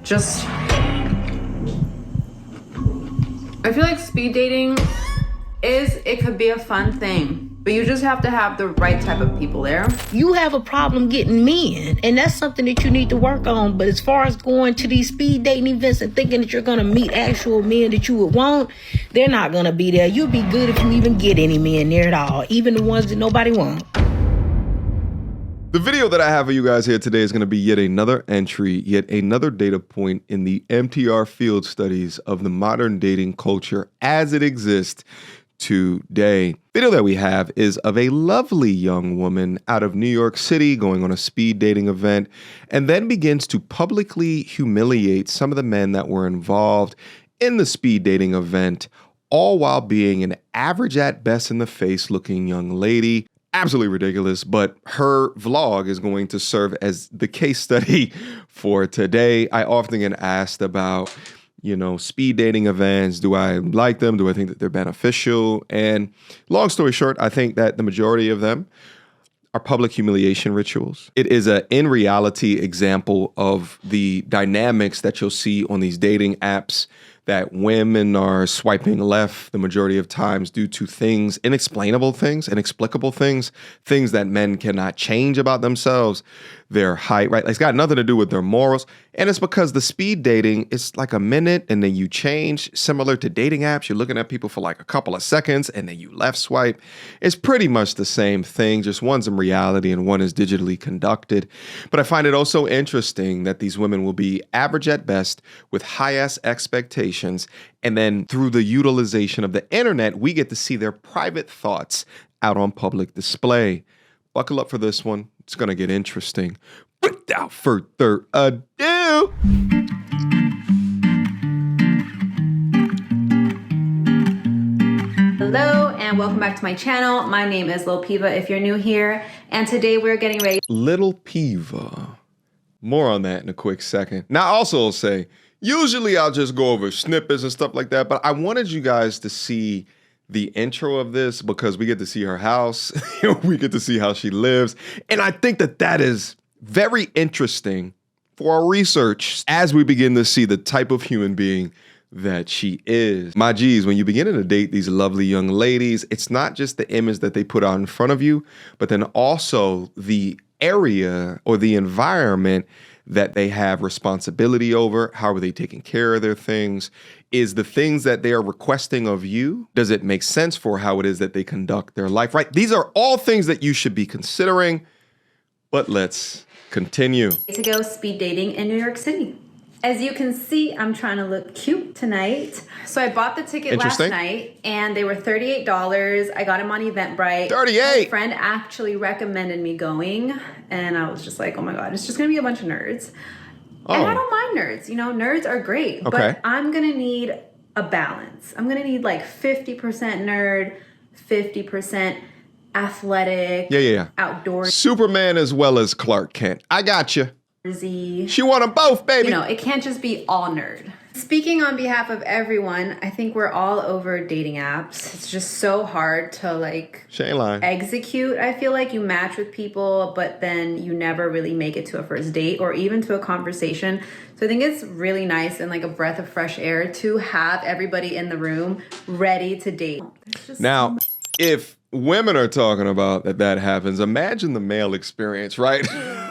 just, I feel like speed dating it could be a fun thing, but you just have to have the right type of people there. You have a problem getting men, and that's something that you need to work on. But as far as going to these speed dating events and thinking that you're going to meet actual men that you would want, they're not going to be there. You'll be good if you even get any men there at all, even the ones that nobody wants. The video that I have for you guys here today is going to be yet another entry, yet another data point in the MTR field studies of the modern dating culture as it exists today. The video that we have is of a lovely young woman out of New York City going on a speed dating event and then begins to publicly humiliate some of the men that were involved in the speed dating event, all while being an average at best in the face looking young lady. Absolutely ridiculous, but her vlog is going to serve as the case study for today. I often get asked about, speed dating events. Do I like them? Do I think that they're beneficial? And long story short, I think that the majority of them are public humiliation rituals. It is a in reality example of the dynamics that you'll see on these dating apps, that women are swiping left the majority of times due to things, inexplicable things that men cannot change about themselves, their height, right? It's got nothing to do with their morals. And it's because the speed dating is like a minute and then you change. Similar to dating apps, you're looking at people for like a couple of seconds and then you left swipe. It's pretty much the same thing, just one's in reality and one is digitally conducted. But I find it also interesting that these women will be average at best with high-ass expectations. And then through the utilization of the internet, we get to see their private thoughts out on public display. Buckle up for this one. It's going to get interesting. Without further ado. Hello and welcome back to my channel. My name is Lil Piva if you're new here, and today we're getting ready. Lil Piva. More on that in a quick second. Now, I also will say, usually I'll just go over snippets and stuff like that, but I wanted you guys to see the intro of this because we get to see her house. We get to see how she lives. And I think that that is very interesting for our research as we begin to see the type of human being that she is. My G's, when you begin to date these lovely young ladies, it's not just the image that they put out in front of you, but then also the area or the environment that they have responsibility over. How are they taking care of their things? Is the things that they are requesting of you, does it make sense for how it is that they conduct their life, right? These are all things that you should be considering, but let's continue. To go speed dating in New York City. As you can see, I'm trying to look cute tonight. So I bought the ticket last night and they were $38. I got them on Eventbrite. 38. My friend actually recommended me going and I was just like, oh my God, it's just gonna be a bunch of nerds. Oh. And I don't mind nerds, nerds are great, but I'm gonna need a balance. I'm gonna need like 50% nerd, 50% athletic, outdoors. Superman as well as Clark Kent. I got you. She want them both, baby. It can't just be all nerd. Speaking on behalf of everyone, I think we're all over dating apps. It's just so hard to execute. I feel like you match with people, but then you never really make it to a first date or even to a conversation. So I think it's really nice and like a breath of fresh air to have everybody in the room ready to date. Now, if women are talking about that happens, imagine the male experience, right?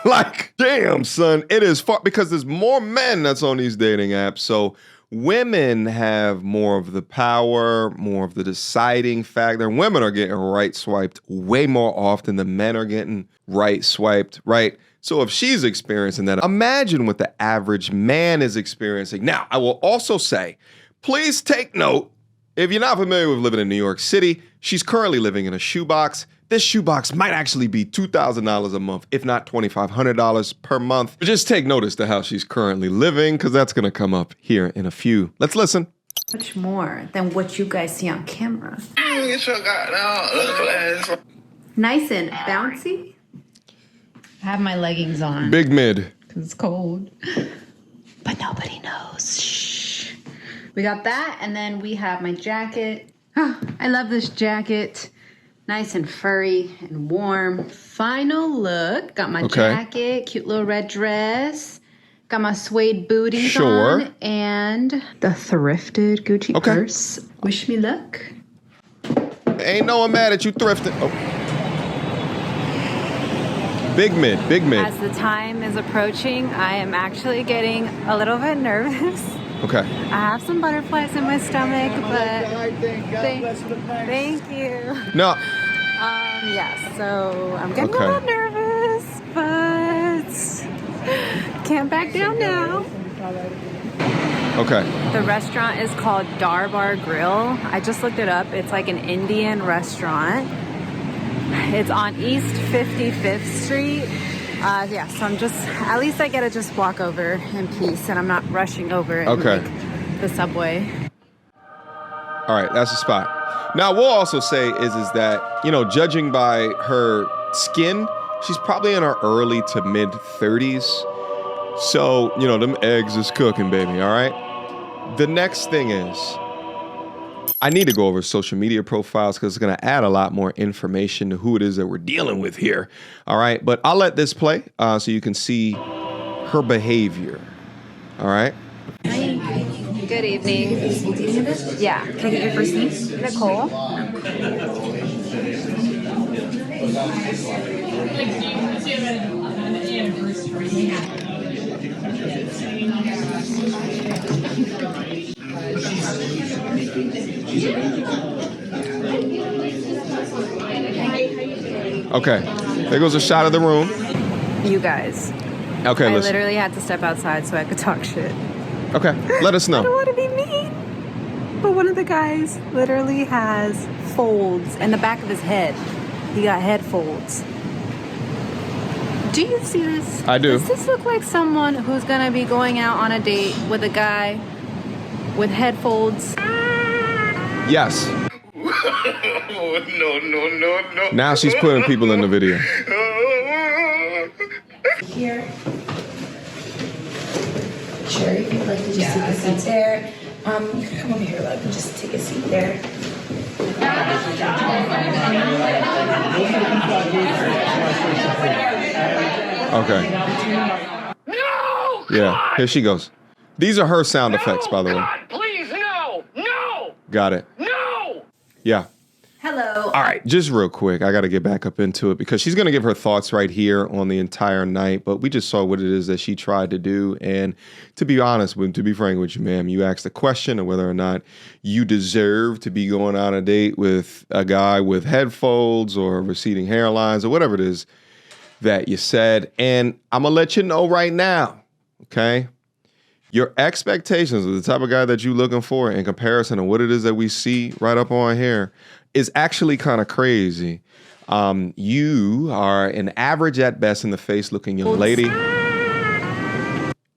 Like, damn, son, it is far because there's more men that's on these dating apps. So women have more of the power, more of the deciding factor. Women are getting right swiped way more often than men are getting right swiped, right? So if she's experiencing that, imagine what the average man is experiencing. Now, I will also say, please take note, if you're not familiar with living in New York City, she's currently living in a shoebox. This shoebox might actually be $2,000 a month, if not $2,500 per month. But just take notice to how she's currently living, because that's going to come up here in a few. Let's listen. Much more than what you guys see on camera. Nice and bouncy. I have my leggings on. Big mid. Because it's cold. But nobody knows. Shh. We got that, and then we have my jacket. Oh, I love this jacket. Nice and furry and warm. Final look. Got my jacket, cute little red dress. Got my suede booties on and the thrifted Gucci purse. Wish me luck. Ain't no one mad at you thrifting. Oh. Big mid. As the time is approaching, I am actually getting a little bit nervous. Okay. I have some butterflies in my stomach, but thank you. No. Yeah, so I'm getting a little nervous, but can't back down now. Okay. The restaurant is called Darbar Grill. I just looked it up. It's like an Indian restaurant. It's on East 55th Street. Yeah, so I'm just, at least I get to just walk over in peace and I'm not rushing over in like the subway. All right, that's the spot. Now, we'll also say is that, you know, judging by her skin, she's probably in her early to mid 30s. So, you know, them eggs is cooking, baby, all right? The next thing is, I need to go over social media profiles because it's going to add a lot more information to who it is that we're dealing with here, all right? But I'll let this play so you can see her behavior, all right? Hi. Good evening. Yeah. Can I get your first name? Nicole. Okay, there goes a shot of the room. You guys. Okay, I literally had to step outside so I could talk shit. Okay, let us know. I don't want to be mean, but one of the guys literally has folds in the back of his head. He got head folds. Do you see this? I do. Does this look like someone who's going to be going out on a date with a guy with head folds? Yes. No. Now she's putting people in the video. Here. Sure, if you'd like to just take a seat there. You can come over here, love, and just take a seat there. Okay. No! Yeah, here she goes. These are her sound effects, by the way. God, please, no! No! Got it. No! Yeah. Hello. All right, just real quick, I got to get back up into it because she's going to give her thoughts right here on the entire night, but we just saw what it is that she tried to do. And to be honest, to be frank with you, ma'am, you asked the question of whether or not you deserve to be going on a date with a guy with head folds or receding hairlines or whatever it is that you said. And I'm going to let you know right now, okay? Your expectations of the type of guy that you're looking for in comparison to what it is that we see right up on here is actually kind of crazy. You are an average at best in the face looking young lady.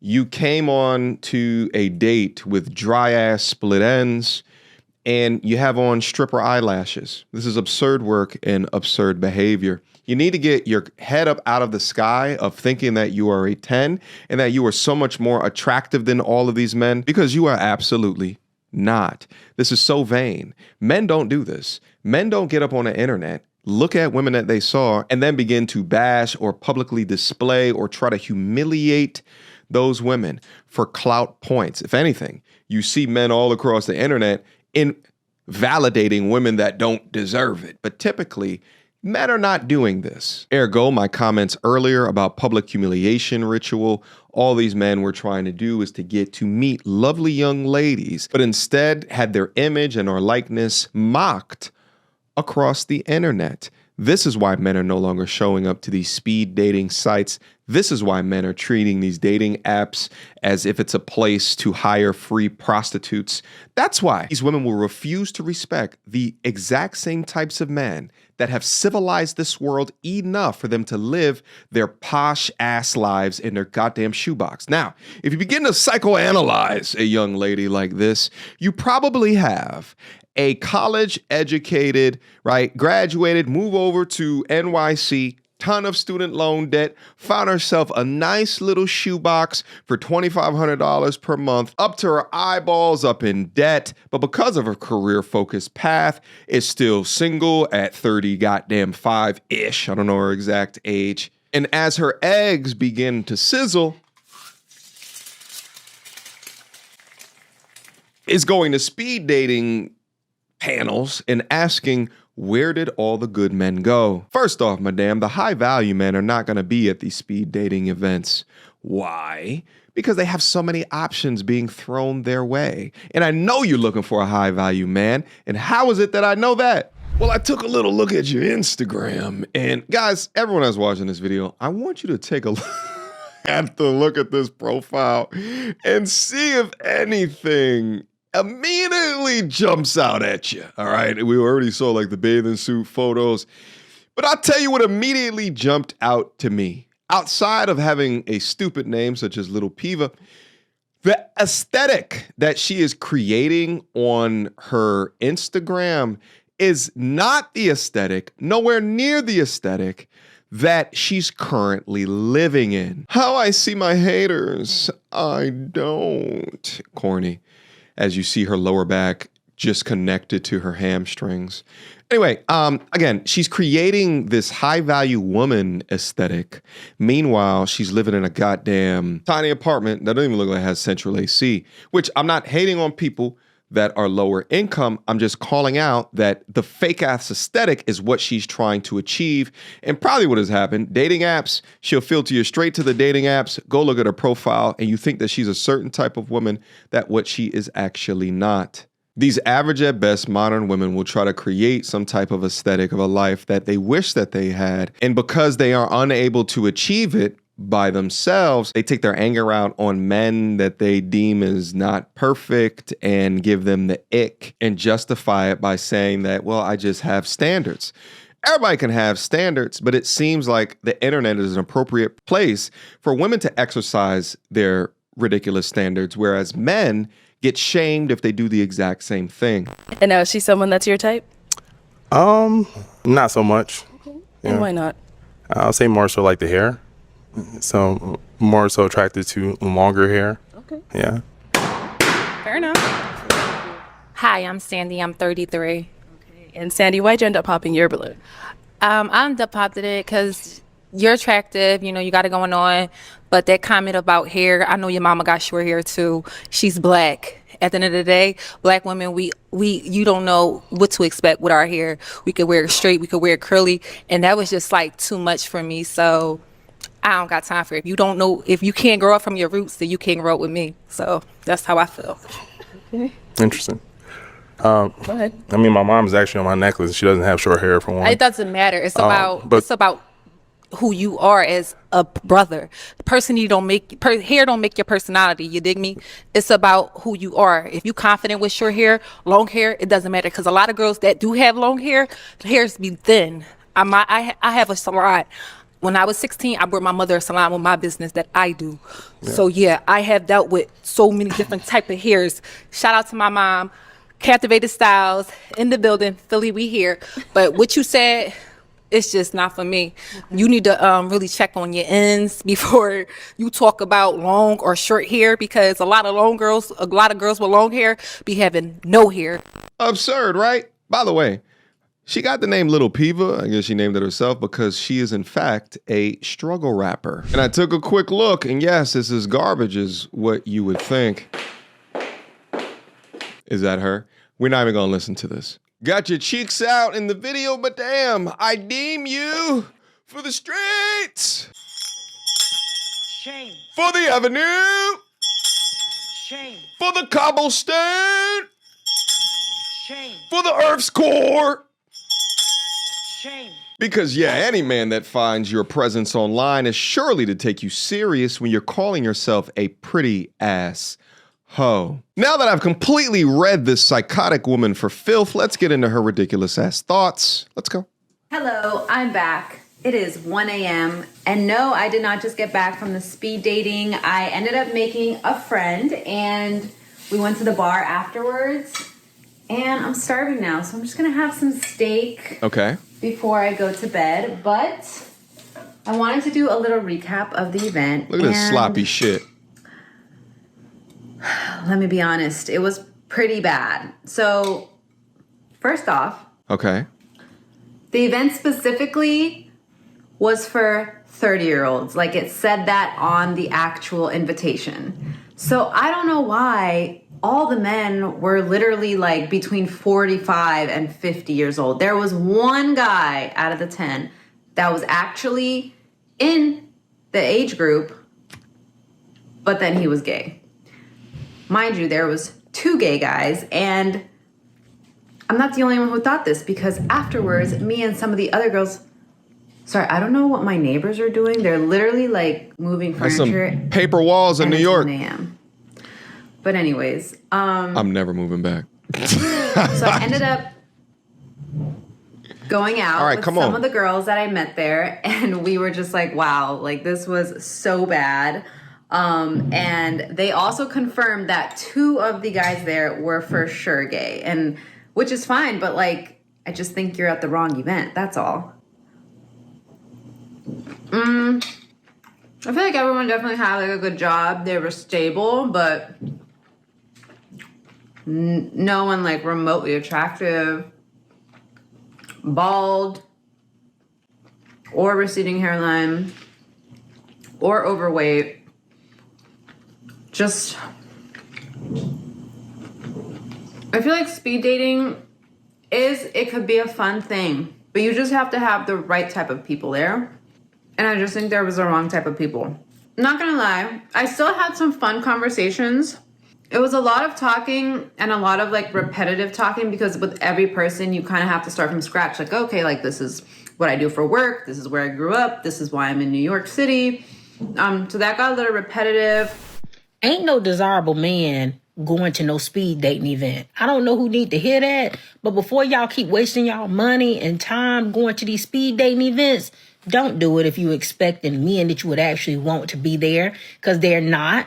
You came on to a date with dry ass split ends and you have on stripper eyelashes. This is absurd work and absurd behavior. You need to get your head up out of the sky of thinking that you are a 10 and that you are so much more attractive than all of these men because you are absolutely not. This is so vain. Men don't do this. Men don't get up on the internet, look at women that they saw, and then begin to bash or publicly display or try to humiliate those women for clout points. If anything, you see men all across the internet invalidating women that don't deserve it. But typically, men are not doing this. Ergo, my comments earlier about public humiliation ritual, all these men were trying to do is to get to meet lovely young ladies, but instead had their image and or likeness mocked across the internet. This is why men are no longer showing up to these speed dating sites. This is why men are treating these dating apps as if it's a place to hire free prostitutes. That's why these women will refuse to respect the exact same types of men that have civilized this world enough for them to live their posh ass lives in their goddamn shoebox. Now, if you begin to psychoanalyze a young lady like this, you probably have a college educated, right, graduated, move over to NYC, ton of student loan debt, found herself a nice little shoebox for $2,500 per month, up to her eyeballs, up in debt, but because of her career-focused path, is still single at 30 goddamn 5-ish. I don't know her exact age. And as her eggs begin to sizzle, is going to speed dating panels and asking, where did all the good men go? First off, madam, the high value men are not going to be at these speed dating events. Why? Because they have so many options being thrown their way. And I know you're looking for a high value man. And how is it that I know that? Well, I took a little look at your Instagram. And guys, everyone that's watching this video, I want you to take a look at this profile and see if anything immediately jumps out at you. All right. We already saw like the bathing suit photos. But I'll tell you what immediately jumped out to me. Outside of having a stupid name such as Little Piva, the aesthetic that she is creating on her Instagram is not the aesthetic, nowhere near the aesthetic that she's currently living in. How I see my haters, I don't. Corny. As you see her lower back just connected to her hamstrings. Anyway, again, she's creating this high-value woman aesthetic. Meanwhile, she's living in a goddamn tiny apartment that doesn't even look like it has central AC, which I'm not hating on people that are lower income. I'm just calling out that the fake-ass aesthetic is what she's trying to achieve. And probably what has happened, dating apps, she'll filter you straight to the dating apps, go look at her profile, and you think that she's a certain type of woman that what she is actually not. These average at best modern women will try to create some type of aesthetic of a life that they wish that they had. And because they are unable to achieve it by themselves, they take their anger out on men that they deem as not perfect and give them the ick and justify it by saying that, well, I just have standards. Everybody can have standards, but it seems like the internet is an appropriate place for women to exercise their ridiculous standards, whereas men get shamed if they do the exact same thing. And now, is she someone that's your type? Not so much. Okay. And why not? I'll say more so like the hair. So more so attracted to longer hair. Okay. Yeah. Fair enough. Hi, I'm Sandy. I'm 33. Okay. And Sandy, why'd you end up popping your balloon? I ended up popping it because you're attractive. You know, you got it going on. But that comment about hair, I know your mama got short hair too. She's black. At the end of the day, black women, you don't know what to expect with our hair. We could wear it straight, we could wear it curly, and that was just like too much for me. So I don't got time for it. If you don't know, if you can't grow up from your roots, then you can't grow up with me. So that's how I feel. Okay. Interesting. Go ahead. I mean, my mom's actually on my necklace. She doesn't have short hair for one. It doesn't matter. It's about who you are as a brother. Hair don't make your personality. You dig me? It's about who you are. If you confident with short hair, long hair, it doesn't matter. Because a lot of girls that do have long hair, the hairs be thin. I have a salon. When I was 16, I brought my mother a salon with my business that I do. Yeah. So yeah, I have dealt with so many different type of hairs. Shout out to my mom, Captivated Styles in the building, Philly, we here. But what you said, it's just not for me. You need to really check on your ends before you talk about long or short hair, because a lot of girls with long hair be having no hair. Absurd, right? By the way, she got the name Little Piva. I guess she named it herself because she is in fact a struggle rapper. And I took a quick look, and yes, this is garbage is what you would think. Is that her? We're not even gonna listen to this. Got your cheeks out in the video, but damn, I deem you for the streets. Shame. For the avenue. Shame. For the cobblestone. Shame. For the earth's core. Shame. Because yeah, any man that finds your presence online is surely to take you serious when you're calling yourself a pretty ass ho. Now that I've completely read this psychotic woman for filth, let's get into her ridiculous ass thoughts. Let's go. Hello, I'm back. It is 1 a.m. And no, I did not just get back from the speed dating. I ended up making a friend and we went to the bar afterwards. And I'm starving now, so I'm just gonna have some steak before I go to bed. But I wanted to do a little recap of the event. Look at this sloppy shit. Let me be honest, it was pretty bad. So, first off, the event specifically was for 30-year-olds. Like it said that on the actual invitation. So I don't know why all the men were literally like between 45 and 50 years old. There was one guy out of the 10 that was actually in the age group, but then he was gay. Mind you, there was 2 gay guys, and I'm not the only one who thought this, because afterwards, me and some of the other girls, sorry, I don't know what my neighbors are doing. They're literally like moving furniture. Some paper walls in New York. 1 a.m. But anyways, I'm never moving back. so I ended up going out with some of the girls that I met there, and we were just like, wow, like this was so bad. And they also confirmed that 2 of the guys there were for sure gay, and which is fine, but like, I just think you're at the wrong event. That's all. I feel like everyone definitely had like a good job. They were stable, but no one like remotely attractive, bald, or receding hairline, or overweight. Just, I feel like speed dating it could be a fun thing, but you just have to have the right type of people there. And I just think there was the wrong type of people. Not gonna lie, I still had some fun conversations. It was a lot of talking and a lot of like repetitive talking, because with every person you kind of have to start from scratch. Like, okay, like this is what I do for work. This is where I grew up. This is why I'm in New York City. So that got a little repetitive. Ain't no desirable man going to no speed dating event. I don't know who need to hear that, but before y'all keep wasting y'all money and time going to these speed dating events, don't do it if you expecting men that you would actually want to be there, because they're not.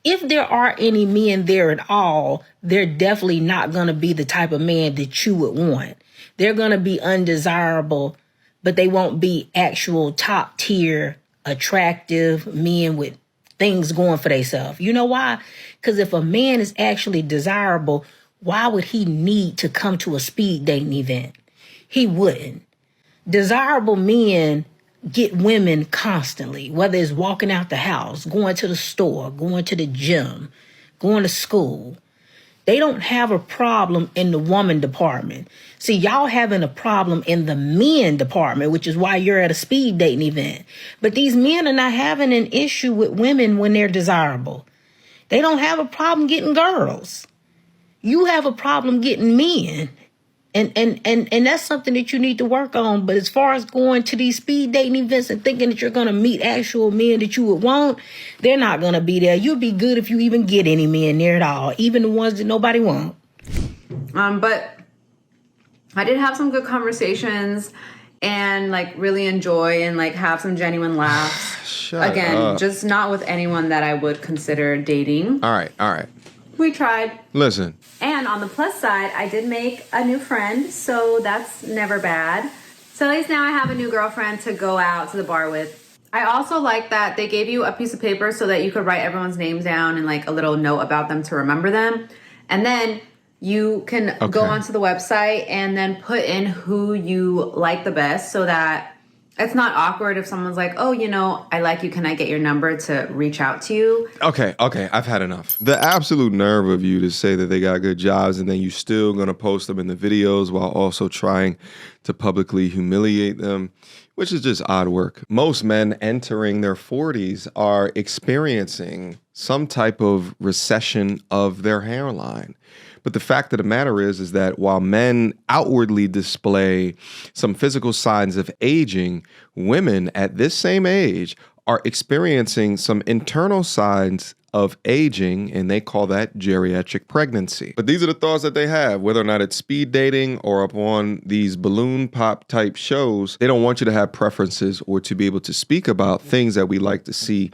If there are any men there at all, they're definitely not going to be the type of man that you would want. They're going to be undesirable, but they won't be actual top tier, attractive men with things going for themselves. You know why? Because if a man is actually desirable, why would he need to come to a speed dating event? He wouldn't. Desirable men get women constantly, whether it's walking out the house, going to the store, going to the gym, going to school. They don't have a problem in the woman department. See, y'all having a problem in the men department, which is why you're at a speed dating event. But these men are not having an issue with women when they're desirable. They don't have a problem getting girls. You have a problem getting men. And that's something that you need to work on. But as far as going to these speed dating events and thinking that you're going to meet actual men that you would want, they're not going to be there. You'll be good if you even get any men there at all, even the ones that nobody wants. But I did have some good conversations and like really enjoy and like have some genuine laughs. Shut Again, up. just not with anyone that I would consider dating. All right. We tried. Listen. And on the plus side, I did make a new friend, so that's never bad. So at least now I have a new girlfriend to go out to the bar with. I also like that they gave you a piece of paper so that you could write everyone's names down and like a little note about them to remember them. And then you can go onto the website and then put in who you like the best, so that it's not awkward if someone's like, oh, you know, I like you. Can I get your number to reach out to you? Okay. I've had enough. The absolute nerve of you to say that they got good jobs and then you still going to post them in the videos while also trying to publicly humiliate them, which is just odd work. Most men entering their 40s are experiencing some type of recession of their hairline. But the fact of the matter is that while men outwardly display some physical signs of aging, women at this same age are experiencing some internal signs of aging, and they call that geriatric pregnancy. But these are the thoughts that they have, whether or not it's speed dating or upon these balloon pop type shows. They don't want you to have preferences or to be able to speak about things that we like to see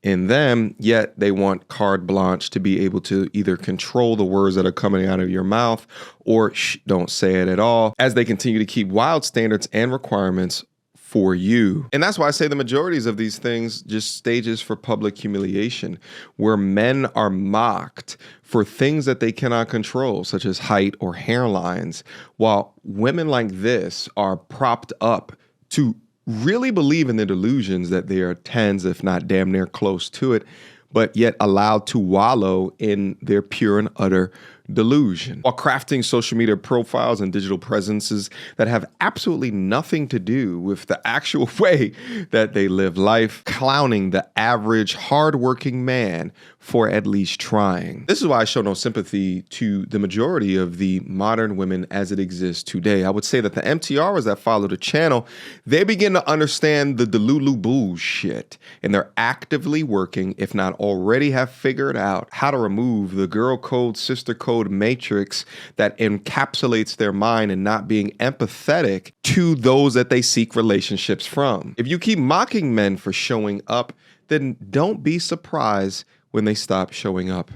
in them, yet they want carte blanche to be able to either control the words that are coming out of your mouth or don't say it at all, as they continue to keep wild standards and requirements for you. And that's why I say the majorities of these things just stages for public humiliation, where men are mocked for things that they cannot control, such as height or hairlines, while women like this are propped up to really believe in their delusions that they are 10s, if not damn near close to it, but yet allowed to wallow in their pure and utter delusion, while crafting social media profiles and digital presences that have absolutely nothing to do with the actual way that they live life, clowning the average hardworking man for at least trying. This is why I show no sympathy to the majority of the modern women as it exists today. I would say that the MTRs that follow the channel, they begin to understand the delulu bullshit, and they're actively working, if not already have figured out, how to remove the girl code, sister code matrix that encapsulates their mind and not being empathetic to those that they seek relationships from. If you keep mocking men for showing up, then don't be surprised when they stop showing up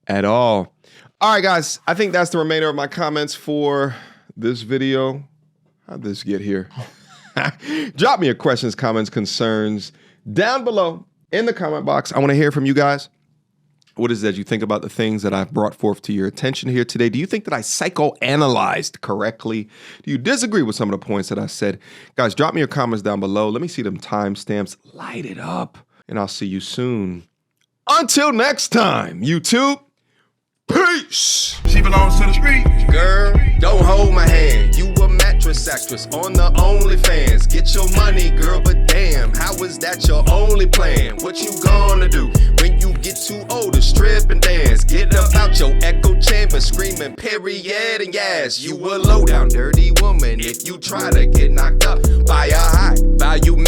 at all. All right, guys, I think that's the remainder of my comments for this video. How'd this get here? Drop me your questions, comments, concerns down below in the comment box. I want to hear from you guys. What is it that you think about the things that I've brought forth to your attention here today? Do you think that I psychoanalyzed correctly? Do you disagree with some of the points that I said? Guys, drop me your comments down below. Let me see them timestamps. Light it up. And I'll see you soon. Until next time, YouTube. Peace. She belongs to the street. Girl, don't hold my hand. You a mattress actress on the OnlyFans. Get your money, girl, but damn, how is that your only plan? What you gonna do when you get too old to strip and dance? Get up out your echo chamber screaming period and yes. You a low down dirty woman if you try to get knocked up by a high value man.